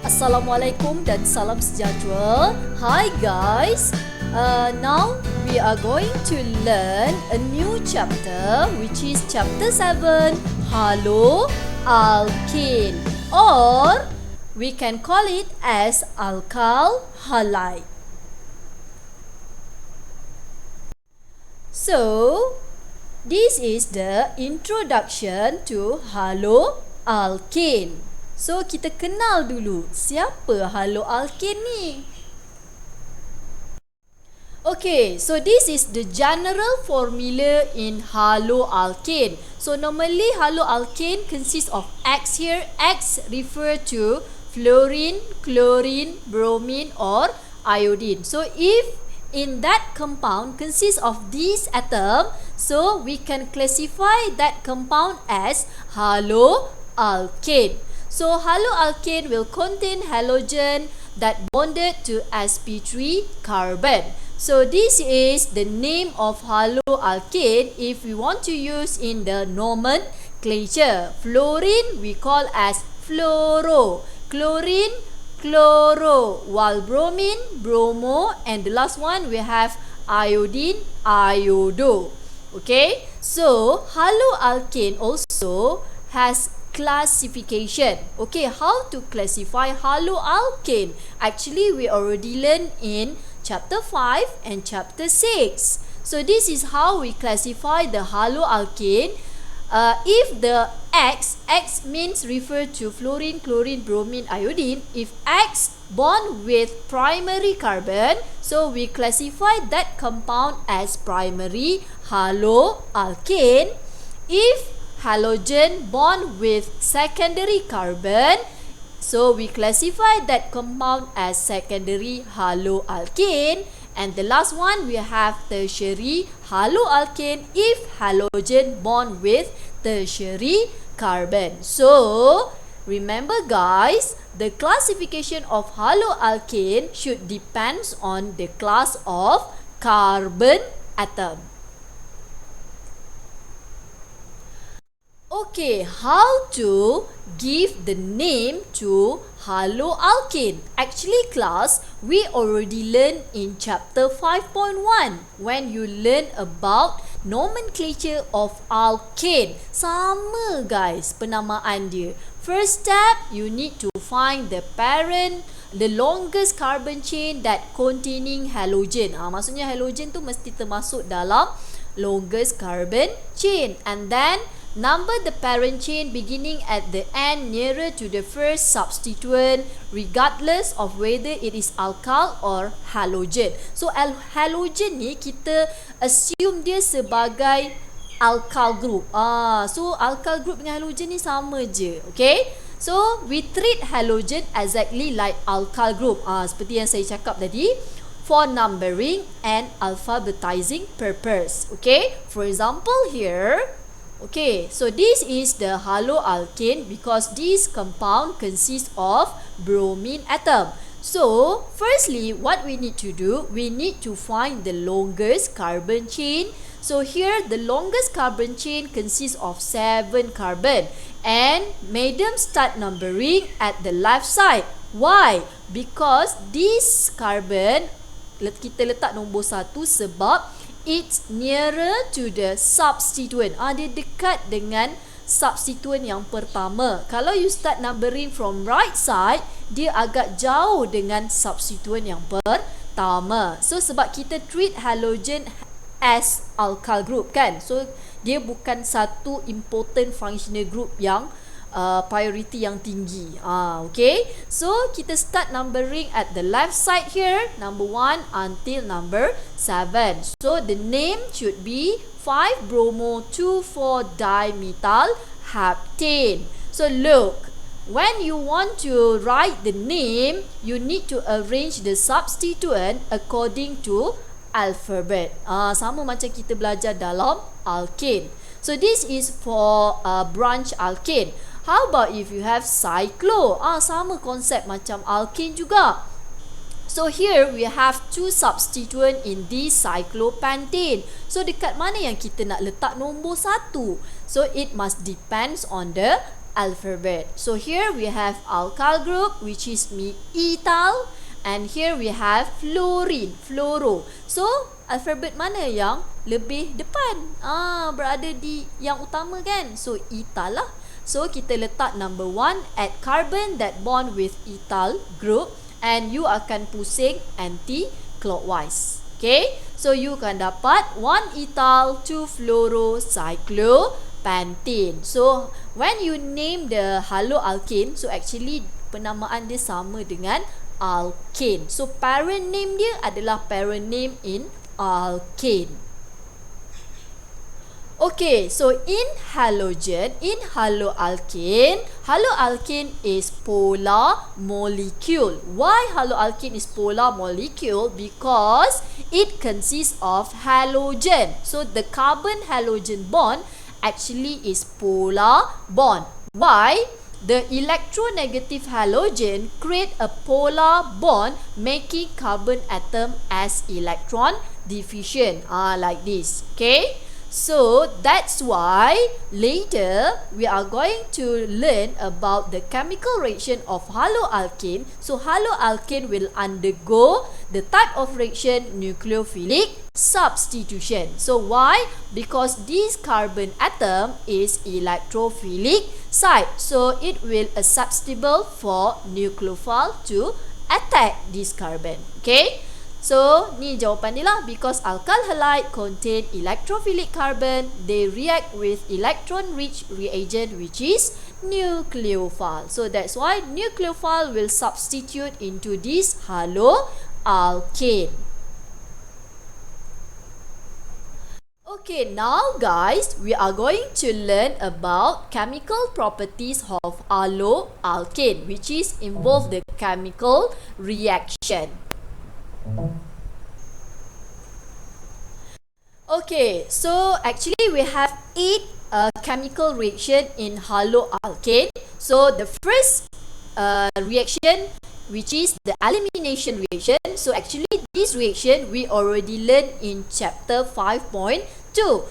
Assalamualaikum dan salam sejahtera. Hi guys. Now we are going to learn a new chapter, which is chapter 7, Halo Alkene, or we can call it as alkyl halide. So this is the introduction to halo alkene. So kita kenal dulu siapa halo alkene ni. Okay, so this is the general formula in halo alkene. So normally halo alkene consists of X here. X refer to fluorine, chlorine, bromine or iodine. So if in that compound consists of these atoms, so we can classify that compound as halo alkane. So haloalkane will contain halogen that bonded to sp3 carbon. So this is the name of haloalkane if we want to use in the nomenclature. Fluorine we call as fluoro, chlorine chloro, while bromine bromo, and the last one we have iodine iodo. Okay, so haloalkane also has classification. Okay, how to classify haloalkane? Actually, we already learned in chapter 5 and chapter 6. So this is how we classify the haloalkane. If the X means refer to fluorine, chlorine, bromine, iodine. If X bond with primary carbon, so we classify that compound as primary haloalkane. If halogen bond with secondary carbon, so we classify that compound as secondary haloalkane. And the last one we have tertiary haloalkane if halogen bond with tertiary carbon. So remember guys, the classification of haloalkane should depends on the class of carbon atom. Okay, how to give the name to haloalkane? Actually class, we already learned in chapter 5.1 when you learn about nomenclature of alkane. Sama guys penamaan dia. First step, you need to find the parent, the longest carbon chain that containing halogen. Maksudnya halogen tu mesti termasuk dalam longest carbon chain. And then number the parent chain beginning at the end nearer to the first substituent regardless of whether it is alkyl or halogen. So halogen ni kita assume dia sebagai alkyl group. So alkyl group dengan halogen ni sama je. Okay, so we treat halogen exactly like alkyl group. Seperti yang saya cakap tadi, for numbering and alphabetizing purpose. Okay, for example here, okay, so this is the haloalkane because this compound consists of bromine atom. So firstly, what we need to do, we need to find the longest carbon chain. So here the longest carbon chain consists of 7 carbon, and make them start numbering at the left side. Why? Because this carbon kita letak nombor 1 sebab it's nearer to the substituent. Dia dekat dengan substituent yang pertama. Kalau you start numbering from right side, dia agak jauh dengan substituent yang pertama. So sebab kita treat halogen as alkyl group kan, so dia bukan satu important functional group yang priority yang tinggi. Okay, so kita start numbering at the left side here, number 1 until number 7. So the name should be 5-bromo-2,4-dimethyl heptane. So look, when you want to write the name, you need to arrange the substituent according to alphabet. Sama macam kita belajar dalam alkane. So this is for branch alkane. How about if you have cyclo? Sama konsep macam alkane juga. So here we have 2 substituent in this cyclopentane. So dekat mana yang kita nak letak nombor 1? So it must depends on the alphabet. So here we have alkyl group, which is ethyl, and here we have fluorine, fluoro. So alphabet mana yang lebih depan? Berada di yang utama kan? So ethyl lah. So kita letak number 1 at carbon that bond with ethyl group, and you akan pusing anti-clockwise. Okay, so you akan dapat 1 ethyl 2 fluorocyclopentane. So when you name the haloalkane, so actually penamaan dia sama dengan alkane. So parent name dia adalah parent name in alkane. Okay, so in halogen, in haloalkane, haloalkane is polar molecule. Why haloalkane is polar molecule? Because it consists of halogen. So the carbon halogen bond actually is polar bond. Why? The electronegative halogen create a polar bond, making carbon atom as electron deficient. Like this. Okay. So that's why later we are going to learn about the chemical reaction of haloalkane. So haloalkane will undergo the type of reaction nucleophilic substitution. So why? Because this carbon atom is electrophilic site. So it will susceptible for nucleophile to attack this carbon. Okay. So, ni jawapan dia lah. Because alkyl halide contain electrophilic carbon, they react with electron-rich reagent which is nucleophile. So, that's why nucleophile will substitute into this haloalkane. Okay, now guys, we are going to learn about chemical properties of haloalkane, which is involve the chemical reaction. Okay, so actually we have 8 chemical reaction in haloalkane. So the first reaction, which is the elimination reaction. So actually this reaction we already learned in chapter 5.2,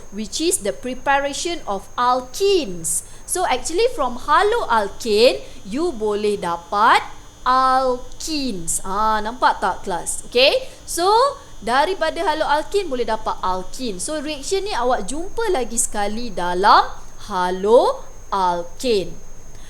which is the preparation of alkenes. So actually from haloalkane you boleh dapat alkenes. Nampak tak kelas? Okay, so daripada haloalkane boleh dapat alkene. So reaction ni awak jumpa lagi sekali dalam haloalkane.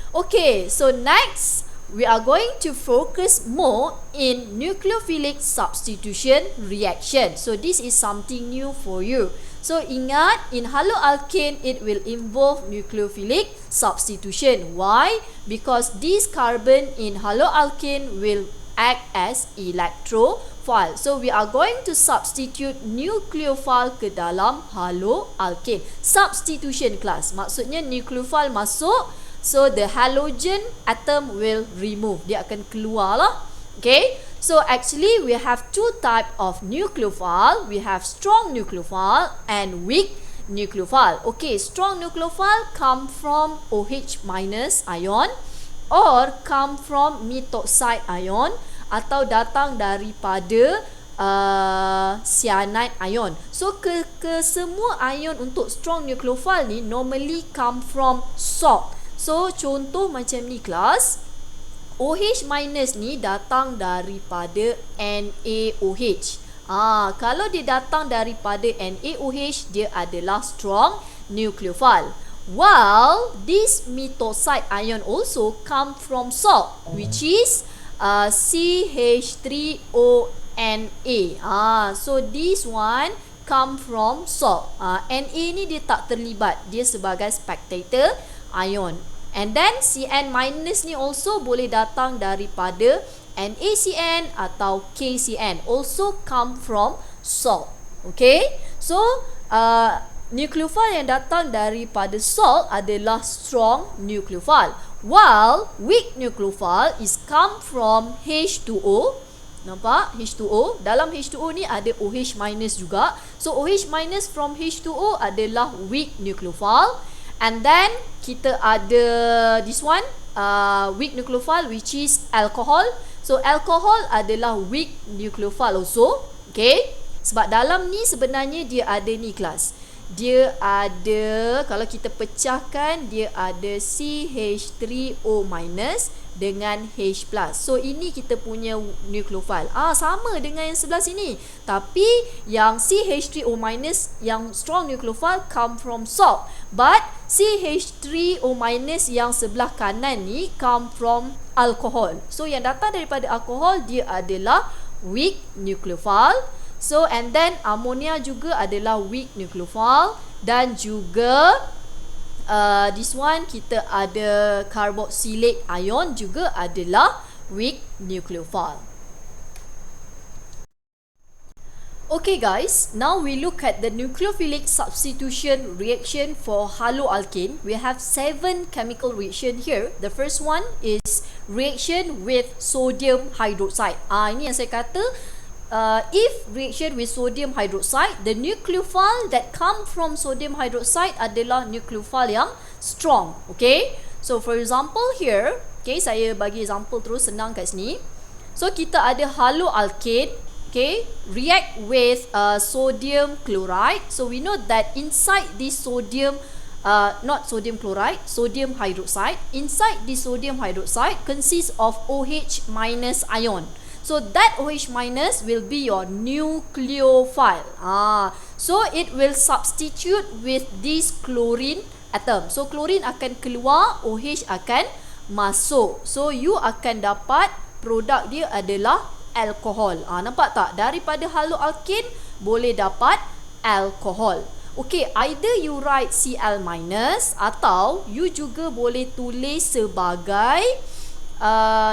Okay, so next we are going to focus more in nucleophilic substitution reaction. So this is something new for you. So ingat, in haloalkane it will involve nucleophilic substitution. Why? Because this carbon in haloalkane will act as electrophile. So we are going to substitute nucleophile ke dalam haloalkane. Substitution class, maksudnya nucleophile masuk, so the halogen atom will remove. Dia akan keluar lah. Okay, so actually we have 2 type of nucleophile. We have strong nucleophile and weak nucleophile. Okay, strong nucleophile come from OH minus ion or come from methoxide ion atau datang daripada cyanide ion. So ke semua ion untuk strong nucleophile ni normally come from salt. So contoh macam ni kelas, OH minus ni datang daripada NaOH. Kalau dia datang daripada NaOH, dia adalah strong nucleophile. While this methoxide ion also come from salt, which is CH3ONa. So this one come from salt. Na ni dia tak terlibat, dia sebagai spectator ion. And then Cn minus ni also boleh datang daripada NaCN atau KCN, also come from salt. Okay, so nucleophile yang datang daripada salt adalah strong nucleophile, while weak nucleophile is come from H2O. Nampak? H2O. Dalam H2O ni ada OH minus juga. So OH minus from H2O adalah weak nucleophile. And then kita ada this one, weak nucleophile, which is alcohol. So alcohol adalah weak nucleophile also. Okay, sebab dalam ni sebenarnya dia ada ni kelas, dia ada, kalau kita pecahkan, dia ada CH3O- dengan H+. So ini kita punya nucleophile. Sama dengan yang sebelah sini. Tapi yang CH3O- yang strong nucleophile come from salt. But CH3O- yang sebelah kanan ni come from alcohol. So yang datang daripada alkohol, dia adalah weak nucleophile. So and then ammonia juga adalah weak nucleophile. Dan juga this one kita ada carboxylate ion juga adalah weak nucleophile. Okay guys, now we look at the nucleophilic substitution reaction for haloalkane. We have 7 chemical reaction here. The first one is reaction with sodium hydroxide. Ini yang saya kata, if reaction with sodium hydroxide, the nucleophile that come from sodium hydroxide adalah nucleophile yang strong. Okay, so for example here, okay, saya bagi example terus senang kat sini. So kita ada haloalkane, okay, react with sodium chloride. So we know that inside this sodium, not sodium chloride, sodium hydroxide, inside this sodium hydroxide consists of OH- ion. So that OH- will be your nucleophile. So it will substitute with this chlorine atom. So chlorine akan keluar, OH akan masuk. So you akan dapat produk dia adalah alkohol. Nampak tak? Daripada haloalkane boleh dapat alkohol. Okay, either you write Cl- atau you juga boleh tulis sebagai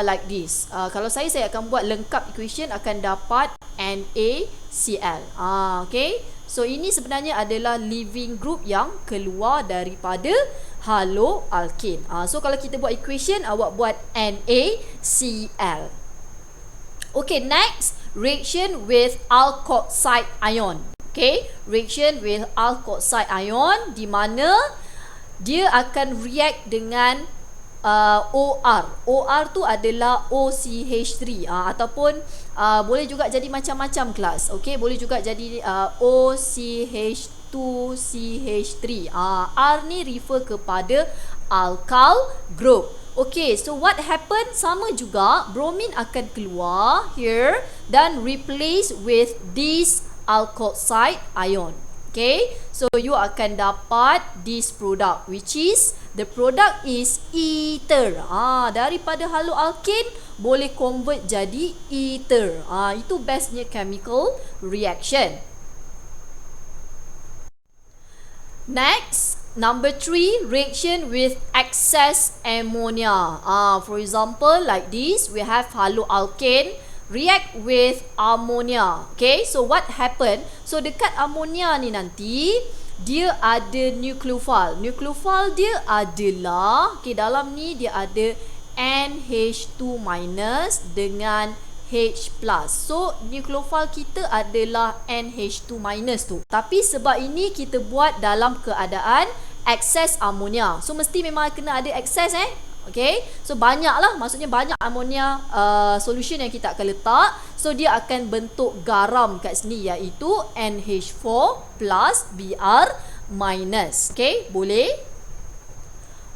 like this. Kalau saya akan buat lengkap equation, akan dapat NaCl. Okay, so ini sebenarnya adalah leaving group yang keluar daripada haloalkane. So kalau kita buat equation, awak buat NaCl. Okay, next reaction with alkoxide ion. Okay, reaction with alkoxide ion di mana dia akan react dengan OR. OR tu adalah OCH3 ataupun boleh juga jadi macam-macam kelas. Okey, boleh juga jadi OCH2CH3. R ni refer kepada alkyl group. Okey, so what happen? Sama juga, bromine akan keluar here dan replace with this alkoxide ion. Okay, so you akan dapat this product, which is the product is ether. Daripada haloalkane boleh convert jadi ether. Itu bestnya chemical reaction. Next, number 3, reaction with excess ammonia. For example, like this, we have haloalkane react with ammonia. Okay, so what happen? So dekat ammonia ni nanti dia ada nucleophile. Nucleophile dia adalah, okay, dalam ni dia ada NH2- dengan H+. So nucleophile kita adalah NH2- tu. Tapi sebab ini kita buat dalam keadaan excess ammonia. So mesti memang kena ada excess Okay, so banyak lah, maksudnya banyak ammonia solution yang kita akan letak. So dia akan bentuk garam kat sini, iaitu NH4 plus Br minus. Okay, boleh?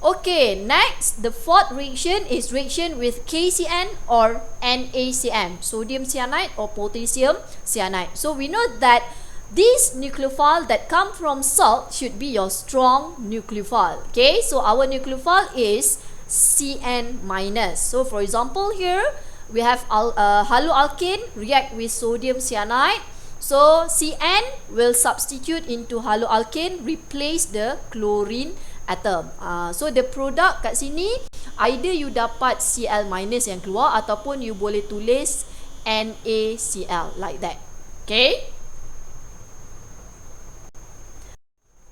Okay, next, the fourth reaction is reaction with KCN or NaCN, sodium cyanide or potassium cyanide. So we know that this nucleophile that come from salt should be your strong nucleophile. Okay, so our nucleophile is Cn-. So for example here we have haloalkane react with sodium cyanide. So Cn will substitute into haloalkane, replace the chlorine atom. So the product kat sini either you dapat Cl- yang keluar ataupun you boleh tulis NaCl like that. Okay.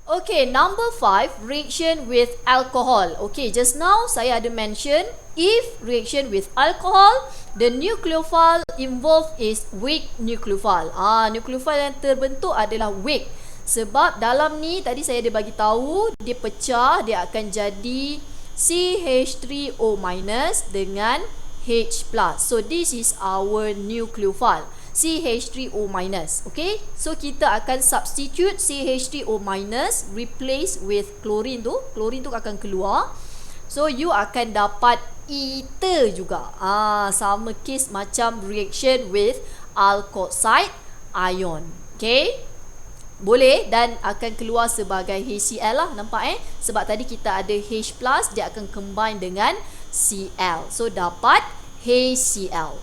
Okay, number 5, reaction with alcohol. Okay, just now saya ada mention, if reaction with alcohol, the nucleophile involved is weak nucleophile. Nucleophile yang terbentuk adalah weak. Sebab dalam ni tadi saya ada bagi tahu, dia pecah, dia akan jadi CH3O- dengan H+. So this is our nucleophile. CH3O minus. Okay, so kita akan substitute CH3O minus, replace with chlorine tu. Chlorine tu akan keluar. So you akan dapat ether juga. Sama case macam reaction with alkoxide ion. Okay, boleh, dan akan keluar sebagai HCl lah, nampak sebab tadi kita ada H+, dia akan combine dengan Cl, so dapat HCl.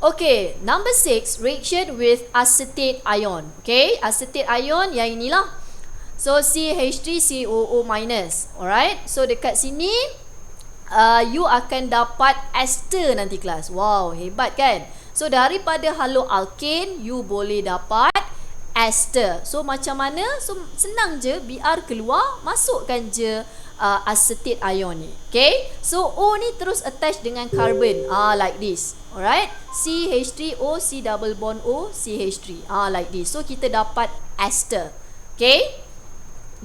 Okay, number 6, reaction with acetate ion. Okay, acetate ion yang inilah. So CH3COO minus. Alright, so dekat sini you akan dapat ester nanti kelas. Wow, hebat kan? So daripada haloalkane you boleh dapat ester. So macam mana? So senang je, biar keluar, masukkan je acetate ion ni. Okay, so O ni terus attach dengan carbon, like this. Alright, CH3O, C double bond O, CH3, like this. So kita dapat ester. Okay,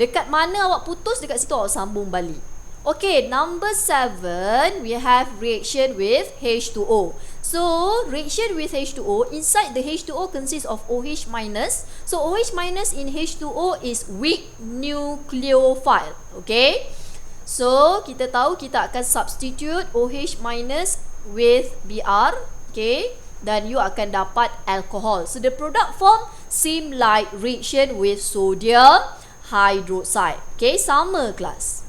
dekat mana awak putus, dekat situ awak sambung balik. Okay, number 7, we have reaction with H2O. So, reaction with H2O, inside the H2O consists of OH minus. So, OH minus in H2O is weak nucleophile. Okay, so kita tahu kita akan substitute OH minus with Br. Okay, dan you akan dapat alcohol. So, the product form seem like reaction with sodium hydroxide. Okay, sama kelas.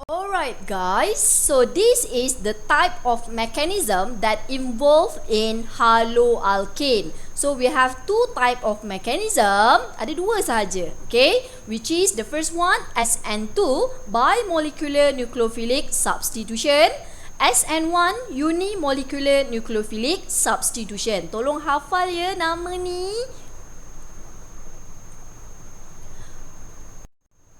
Alright guys, so this is the type of mechanism that involved in haloalkane. So we have two type of mechanism, ada dua sahaja, okay, which is the first one SN2 bimolecular nucleophilic substitution, SN1 unimolecular nucleophilic substitution. Tolong hafal ya nama ni.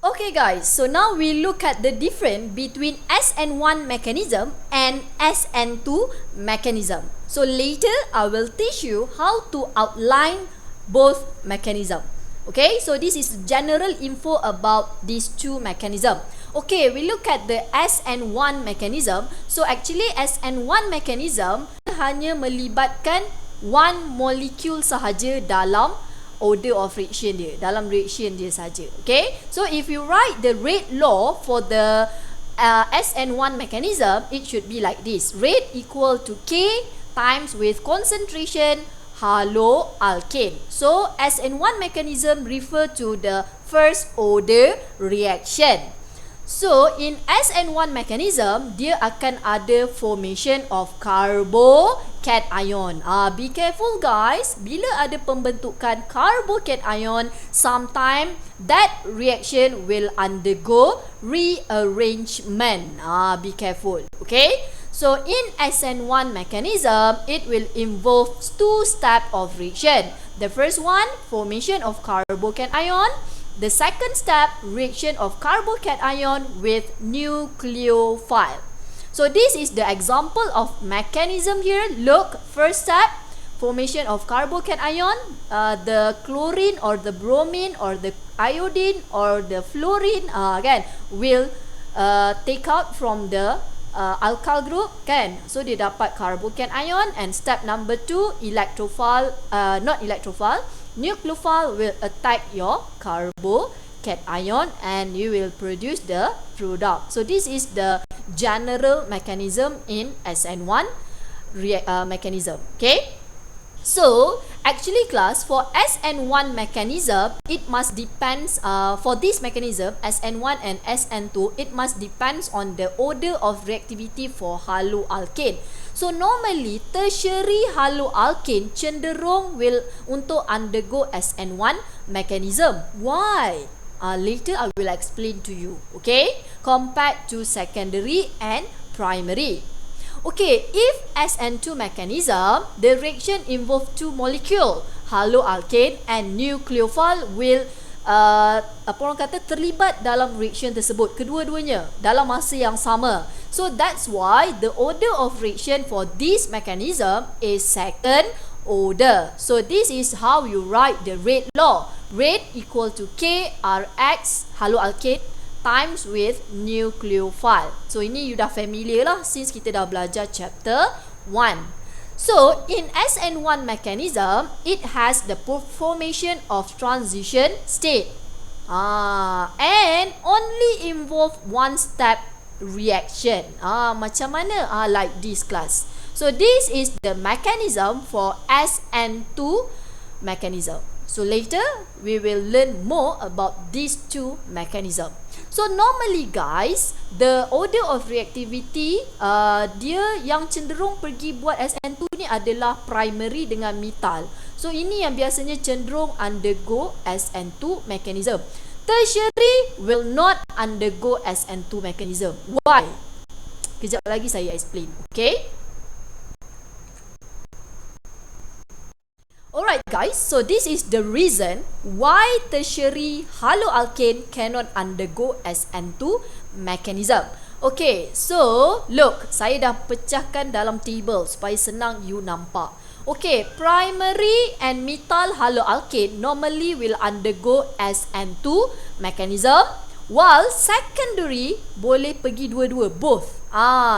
Okay guys, so now we look at the difference between SN1 mechanism and SN2 mechanism. So later I will teach you how to outline both mechanism. Okay, so this is general info about these two mechanism. Okay, we look at the SN1 mechanism. So actually SN1 mechanism hanya melibatkan one molecule sahaja dalam order of reaction dia, dalam reaction dia saja. Okay, so if you write the rate law for the SN1 mechanism, it should be like this: rate equal to K times with concentration haloalkane. So SN1 mechanism refer to the first order reaction. So in SN1 mechanism, dia akan ada formation of carbocation. Be careful guys, bila ada pembentukan carbocation, sometime that reaction will undergo rearrangement. Be careful. Okay, so in SN1 mechanism, it will involve two steps of reaction. The first one, formation of carbocation. The second step, reaction of carbocation with nucleophile. So this is the example of mechanism here. Look, first step, formation of carbocation. The chlorine or the bromine or the iodine or the fluorine will take out from the alkyl group kan. So dia dapat carbocation. And step number 2, nucleophile will attack your carbocation and you will produce the product. So this is the general mechanism in SN1 mechanism. Okay, so actually class, for SN1 mechanism, it must depends for this mechanism SN1 and SN2, it must depends on the order of reactivity for haloalkane. So normally tertiary haloalkane cenderung will untuk undergo SN1 mechanism. Why? Later I will explain to you. Okay, compared to secondary and primary. Okay, if SN2 mechanism, the reaction involve two molecule, haloalkane and nucleophile will apa orang kata terlibat dalam reaction tersebut, kedua-duanya dalam masa yang sama. So that's why the order of reaction for this mechanism is second order. So this is how you write the rate law. Rate equal to K Rx haloalkane times with nucleophile. So ini you dah familiar lah since kita dah belajar chapter 1. So in SN1 mechanism, it has the formation of transition state. And only involve one step reaction. Macam mana? Like this class. So this is the mechanism for SN2 mechanism. So later we will learn more about these two mechanism. So normally guys, the order of reactivity dia yang cenderung pergi buat SN2 ni adalah primary dengan methyl. So ini yang biasanya cenderung undergo SN2 mechanism. Tertiary will not undergo SN2 mechanism. Why? Kejap lagi saya explain. Okay? Alright guys, so this is the reason why tertiary haloalkane cannot undergo SN2 mechanism. Okay, so look, saya dah pecahkan dalam table supaya senang you nampak. Okay, primary and methyl haloalkane normally will undergo SN2 mechanism, while secondary boleh pergi dua-dua, both.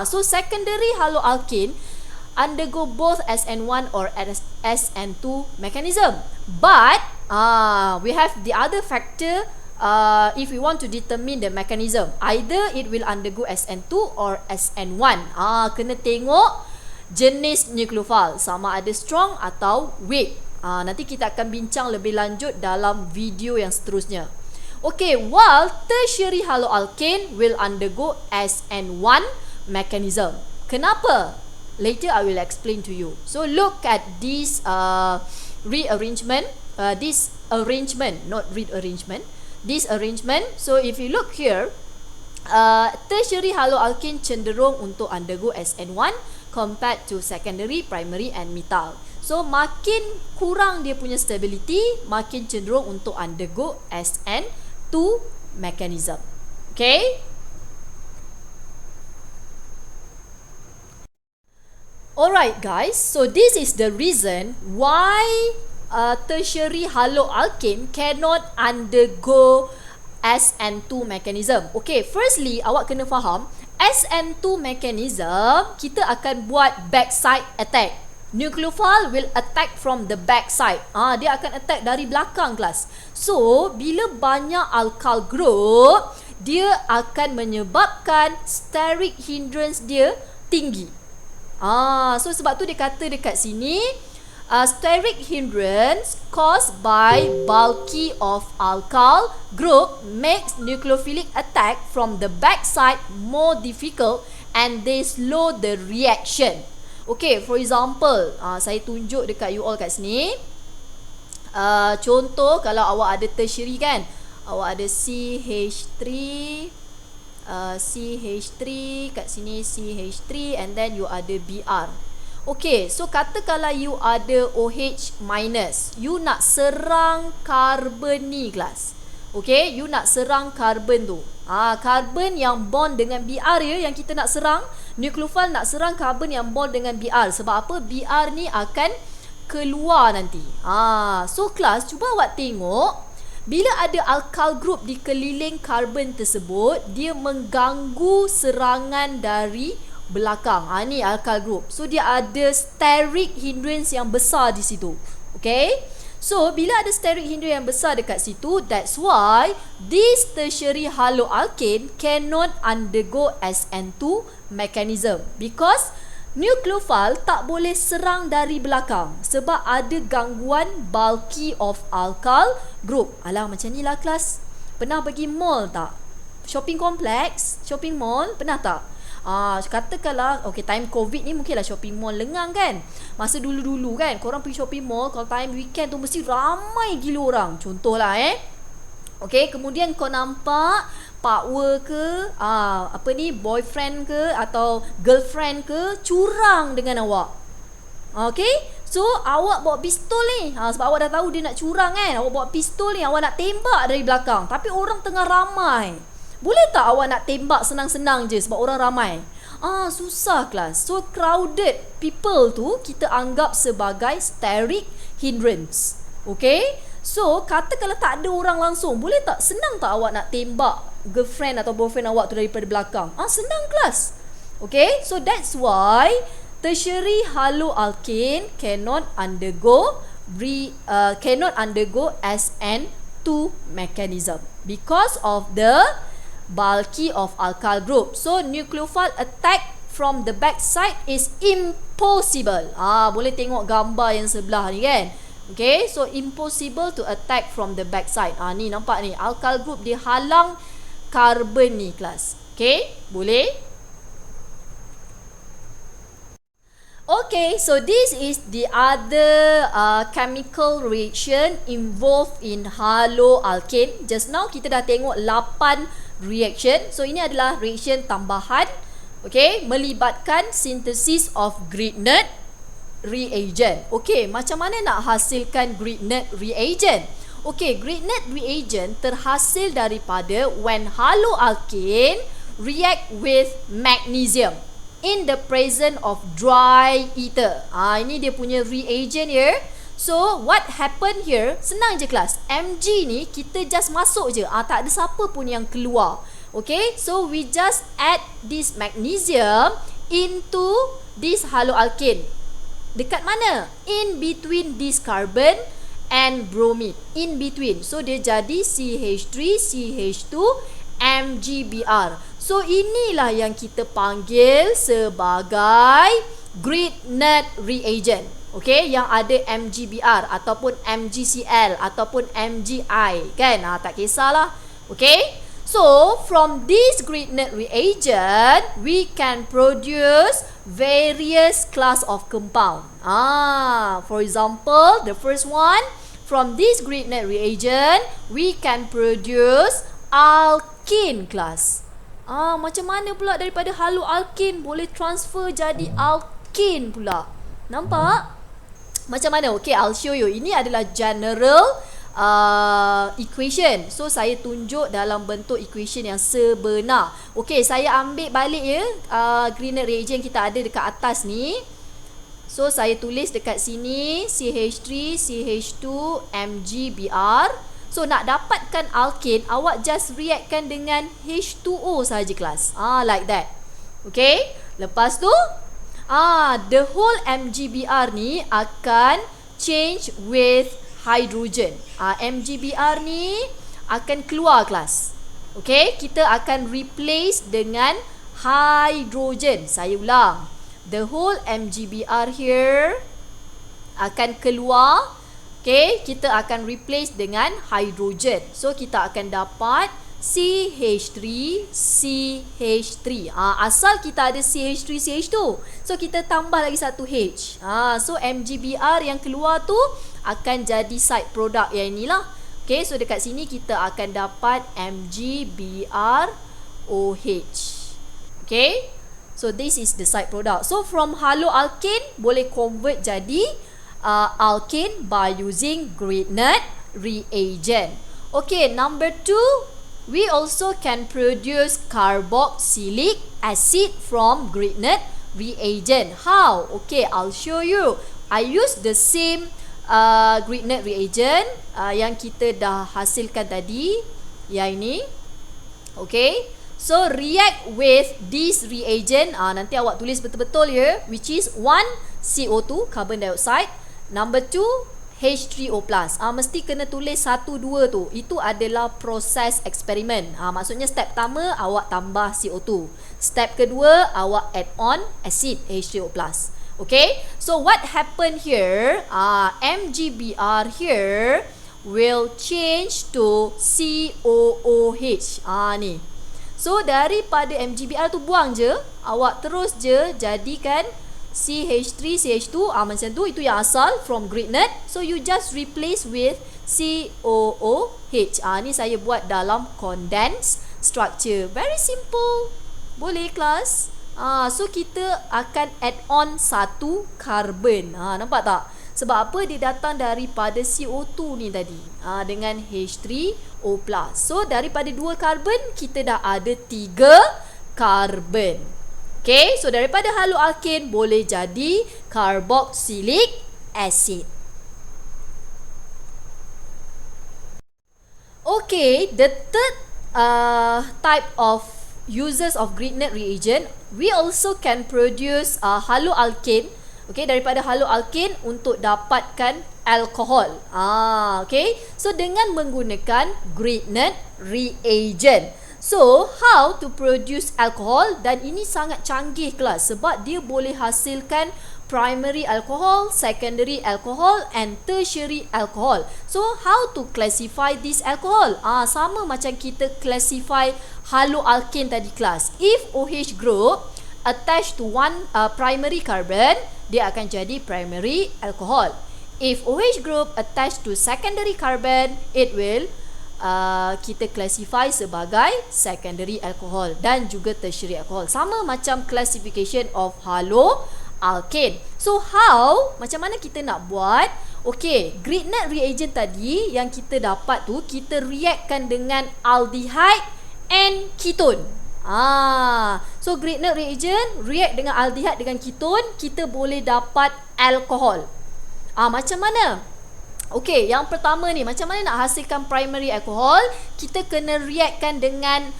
So secondary haloalkane undergo both SN1 or SN2 mechanism. But we have the other factor if we want to determine the mechanism. Either it will undergo SN2 or SN1. Kena tengok jenis nucleophile, sama ada strong atau weak. Nanti kita akan bincang lebih lanjut dalam video yang seterusnya. Okay, while tertiary haloalkane will undergo SN1 mechanism. Kenapa? Later I will explain to you. So look at this rearrangement, this arrangement, not rearrangement, this arrangement. So if you look here, tertiary haloalkane cenderung untuk undergo SN1 compared to secondary, primary and methyl. So makin kurang dia punya stability, makin cenderung untuk undergo SN2 mechanism. Okay? Alright guys, so this is the reason why tertiary haloalkane cannot undergo SN2 mechanism. Okay, firstly awak kena faham SN2 mechanism kita akan buat backside attack. Nucleophile will attack from the backside. Dia akan attack dari belakang kelas. So bila banyak alkyl group, dia akan menyebabkan steric hindrance dia tinggi. So sebab tu dia kata dekat sini steric hindrance caused by bulky of alkyl group makes nucleophilic attack from the backside more difficult and they slow the reaction. Okay, for example, saya tunjuk dekat you all kat sini. Contoh kalau awak ada tertiary kan, awak ada CH3, CH3, kat sini CH3 and then you ada Br. Okay, so katakanlah you ada OH minus, you nak serang karbon ni kelas. Okay, you nak serang karbon tu. Karbon yang bond dengan Br ya, yang kita nak serang. Nucleophile nak serang karbon yang bond dengan Br. Sebab apa? Br ni akan keluar nanti. So kelas, cuba awak tengok, bila ada alkyl group di keliling karbon tersebut, dia mengganggu serangan dari belakang. Ni alkyl group. So dia ada steric hindrance yang besar di situ. Okay? So bila ada steric hindrance yang besar dekat situ, that's why this tertiary haloalkane cannot undergo SN2 mechanism, because nucleophile tak boleh serang dari belakang sebab ada gangguan bulky of alkyl group. Alah, macam ni lah kelas. Pernah pergi mall tak? Shopping complex, shopping mall, pernah tak? Katakanlah, okay, time COVID ni mungkinlah shopping mall lengang kan. Masa dulu-dulu kan, korang pergi shopping mall, kalau time weekend tu mesti ramai gila orang. Contohlah okay, kemudian kau nampak pakwa ke, boyfriend ke atau girlfriend ke curang dengan awak. Okay, so awak bawa pistol ni, sebab awak dah tahu dia nak curang kan. Awak bawa pistol ni, awak nak tembak dari belakang, tapi orang tengah ramai. Boleh tak awak nak tembak senang-senang je sebab orang ramai? Susah kelas. So crowded people tu kita anggap sebagai steric hindrance. Okay, so kata kalau tak ada orang langsung, boleh tak, senang tak awak nak tembak girlfriend atau boyfriend awak tu daripada belakang? Senang kelas. Okay, so that's why tertiary haloalkane cannot undergo SN2 mechanism because of the bulky of alkyl group. So nucleophile attack from the back side is impossible. Boleh tengok gambar yang sebelah ni kan. Okay, so impossible to attack from the back side. Ni nampak ni, alkyl group dia halang carbon ni kelas. Okay, boleh? Okay, so this is the other chemical reaction involved in haloalkane. Just now kita dah tengok 8 reaction. So ini adalah reaction tambahan. Okay, melibatkan synthesis of Grignard reagent. Okay, macam mana nak hasilkan Grignard reagent? Okay, Grignard reagent terhasil daripada when haloalkane react with magnesium in the presence of dry ether. Ini dia punya reagent here. So what happen here? Senang je kelas. Mg ni kita just masuk je. Tak ada siapa pun yang keluar. Okay, so we just add this magnesium into this haloalkane. Dekat mana? In between this carbon and bromide. In between. So dia jadi CH3, CH2, MgBr. So inilah yang kita panggil sebagai Grignard reagent. Okay, yang ada MgBr ataupun MgCl ataupun MgI kan. Tak kisahlah. Okay, so from this Grignard reagent we can produce various class of compound. For example, the first one, from this Grignard reagent we can produce alkene class. Macam mana pula daripada haloalkane boleh transfer jadi alkene pula? Nampak? Macam mana? Okay, I'll show you. Ini adalah general equation. So saya tunjuk dalam bentuk equation yang sebenar. Okay, saya ambil balik ya Grignard reagent kita ada dekat atas ni. So saya tulis dekat sini CH3, CH2, MgBr. So nak dapatkan alkane, awak just reactkan dengan H2O saja kelas. Like that. Okay, lepas tu the whole MgBr ni akan change with hydrogen. MgBr ni akan keluar kelas. Okay, kita akan replace dengan hydrogen. Saya ulang. The whole MgBr here akan keluar. Okay, kita akan replace dengan hydrogen. So kita akan dapat CH3, CH3. Asal kita ada CH3, CH2. So kita tambah lagi satu H. So MgBr yang keluar tu akan jadi side product yang inilah. Okay, so dekat sini kita akan dapat MgBrOH. Okay, so this is the side product. So from haloalkane boleh convert jadi alkane by using Grignard reagent. Okay, number 2, we also can produce carboxylic acid from Grignard reagent. How? Okay, I'll show you. I use the same Grignard reagent yang kita dah hasilkan tadi, yang ini. Okay, so react with this reagent. Nanti awak tulis betul-betul ya, which is 1 CO2 carbon dioxide, number 2 H3O+. Mesti kena tulis 1, 2 tu. Itu adalah proses eksperimen. Maksudnya step pertama awak tambah CO2. Step kedua awak add on acid H3O+. Okay, so what happened here? MgBr here will change to COOH. Ni. So daripada MgBr tu buang je, awak terus je jadikan CH3, CH2, macam tu. Itu yang asal from Grignard. So you just replace with COOH. Ni saya buat dalam condensed structure. Very simple. Boleh kelas? So kita akan add on satu carbon. Nampak tak? Sebab apa? Dia datang daripada CO2 ni tadi, dengan H3O+. So daripada 2 carbon kita dah ada 3 carbon. Okay, so daripada haloalkane boleh jadi carboxylic acid. Okay, the third type of uses of Grignard reagent, we also can produce haloalkane, okay, daripada haloalkane untuk dapatkan alkohol. Okay, so dengan menggunakan Grignard reagent. So, how to produce alcohol? Dan ini sangat canggih kelas sebab dia boleh hasilkan primary alcohol, secondary alcohol and tertiary alcohol. So, how to classify this alcohol? Sama macam kita classify haloalkane tadi kelas. If OH group attached to one primary carbon, dia akan jadi primary alcohol. If OH group attached to secondary carbon, it will kita classify sebagai secondary alcohol dan juga tertiary alcohol. Sama macam classification of haloalkane. So how? Macam mana kita nak buat? Okay, Grignard reagent tadi yang kita dapat tu, kita reactkan dengan aldehyde and ketone. So Grignard reagent react dengan aldehyde dengan ketone, kita boleh dapat alkohol. Macam mana? Okey, yang pertama ni, macam mana nak hasilkan primary alcohol? Kita kena reactkan dengan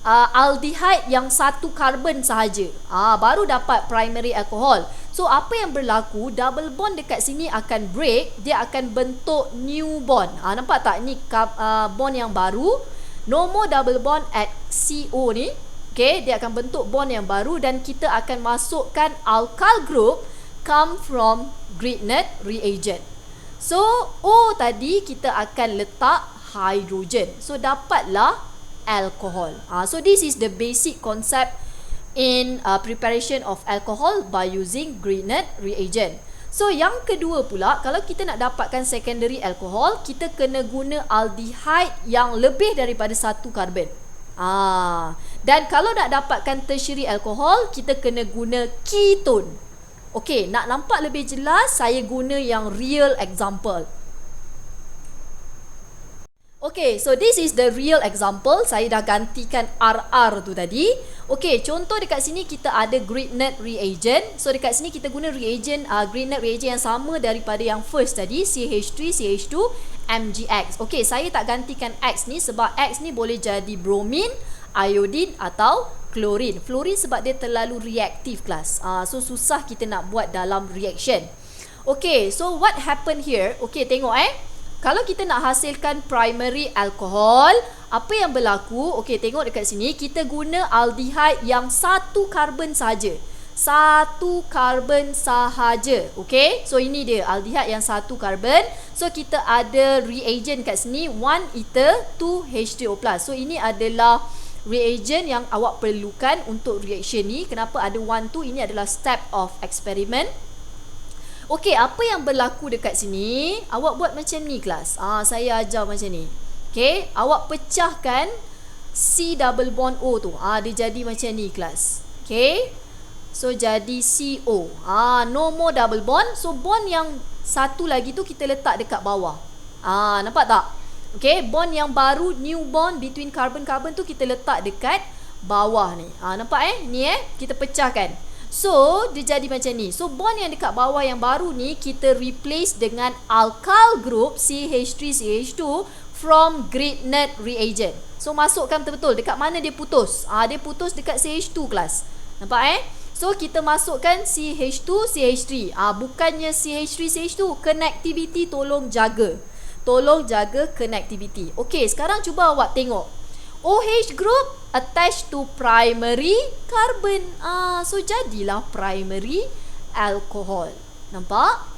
aldehyde yang satu karbon sahaja. Baru dapat primary alcohol. So, apa yang berlaku? Double bond dekat sini akan break, dia akan bentuk new bond. Nampak tak? Ni bond yang baru. No more double bond at CO ni. Okey, dia akan bentuk bond yang baru dan kita akan masukkan alkyl group come from Grignard reagent. So, O tadi kita akan letak hydrogen. So, dapatlah alcohol. So, this is the basic concept in preparation of alcohol by using Grignard reagent. So, yang kedua pula, kalau kita nak dapatkan secondary alcohol, kita kena guna aldehyde yang lebih daripada satu karbon. Dan kalau nak dapatkan tertiary alcohol, kita kena guna ketone. Okey, nak nampak lebih jelas, saya guna yang real example. Okey, so this is the real example. Saya dah gantikan RR tu tadi. Okey, contoh dekat sini kita ada Grignard reagent. So dekat sini kita guna reagent Grignard reagent yang sama daripada yang first tadi, CH3, CH2, MgX. Okey, saya tak gantikan X ni sebab X ni boleh jadi bromin, iodine atau klorin. Fluorin sebab dia terlalu reaktif kelas. So susah kita nak buat dalam reaction. Okay, so what happen here? Okay, tengok kalau kita nak hasilkan primary alcohol, apa yang berlaku? Okay, tengok dekat sini, kita guna aldehyde yang satu karbon sahaja. Satu karbon sahaja. Okay, so ini dia aldehyde yang satu karbon. So kita ada reagent kat sini 1 ether 2 H3O+. So ini adalah reagent yang awak perlukan untuk reaction ni. Kenapa ada 1, 2? Ini adalah step of experiment. Okey, apa yang berlaku dekat sini? Awak buat macam ni kelas. Saya ajar macam ni. Okey, awak pecahkan C double bond O tu. Dia jadi macam ni kelas. Okey. So jadi CO. No more double bond. So bond yang satu lagi tu kita letak dekat bawah. Nampak tak? Okay, bond yang baru, new bond between carbon-carbon tu kita letak dekat bawah ni. Nampak ni kita pecahkan. So, dia jadi macam ni. So, bond yang dekat bawah yang baru ni kita replace dengan alkyl group CH3CH2 from Grignard reagent. So, masukkan betul-betul dekat mana dia putus. Dia putus dekat CH2 kelas. Nampak So, kita masukkan CH2 CH3. Bukannya CH3 CH2. Connectivity tolong jaga. Tolong jaga connectivity. Okey, sekarang cuba awak tengok. OH group attached to primary carbon. So jadilah primary alcohol. Nampak?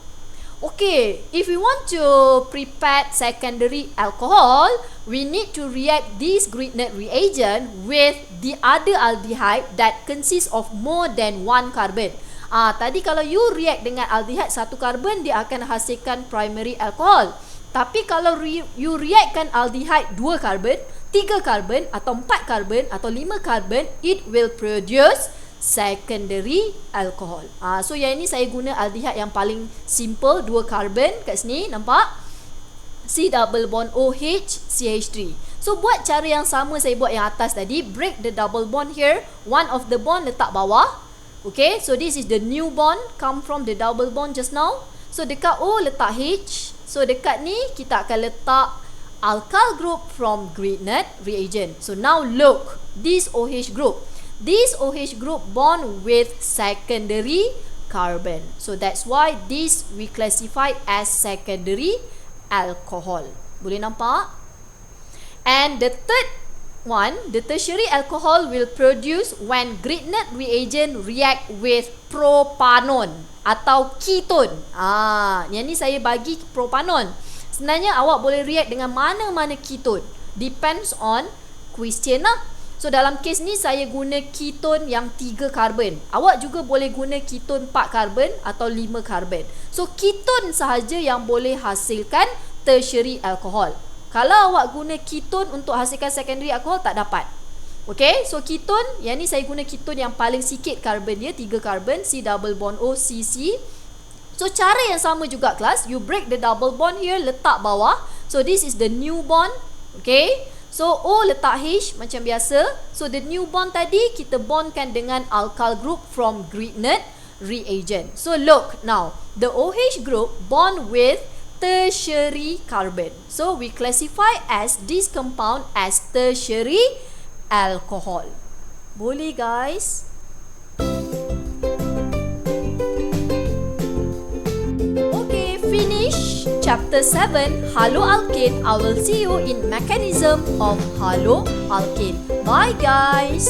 Okey, if we want to prepare secondary alcohol, we need to react this Grignard reagent with the other aldehyde that consists of more than one carbon. Tadi kalau you react dengan aldehyde satu karbon, dia akan hasilkan primary alcohol. Tapi kalau you reactkan aldehyde 2 karbon, 3 karbon atau 4 karbon atau 5 karbon, it will produce secondary alcohol. So yang ini saya guna aldehyde yang paling simple, 2 karbon kat sini, nampak? C double bond OH CH3. So buat cara yang sama saya buat yang atas tadi, break the double bond here, one of the bond letak bawah. Okay, so this is the new bond come from the double bond just now. So dekat O letak H. So dekat ni kita akan letak alkyl group from Grignard reagent. So now look, this OH group. This OH group bond with secondary carbon. So that's why this we classify as secondary alcohol. Boleh nampak? And the third one, the tertiary alcohol will produce when Grignard reagent react with propanon atau ketone. Yang ni saya bagi propanon. Sebenarnya awak boleh react dengan mana-mana ketone. Depends on question lah. So dalam kes ni saya guna ketone yang 3 karbon. Awak juga boleh guna ketone 4 karbon atau 5 karbon. So ketone sahaja yang boleh hasilkan tertiary alcohol. Kalau awak guna ketone untuk hasilkan secondary alcohol, tak dapat. Okay, so ketone, yang ni saya guna ketone yang paling sikit karbon dia, 3 karbon, C double bond O, CC. So cara yang sama juga kelas, you break the double bond here, letak bawah. So this is the new bond. Okay, so O letak H macam biasa. So the new bond tadi kita bondkan dengan alkyl group from Grignard reagent. So look now, the OH group bond with tertiary carbon. So we classify as this compound as tertiary alcohol. Boleh guys? Okay, finish chapter 7 haloalkane. I will see you in mechanism of haloalkane. Bye guys.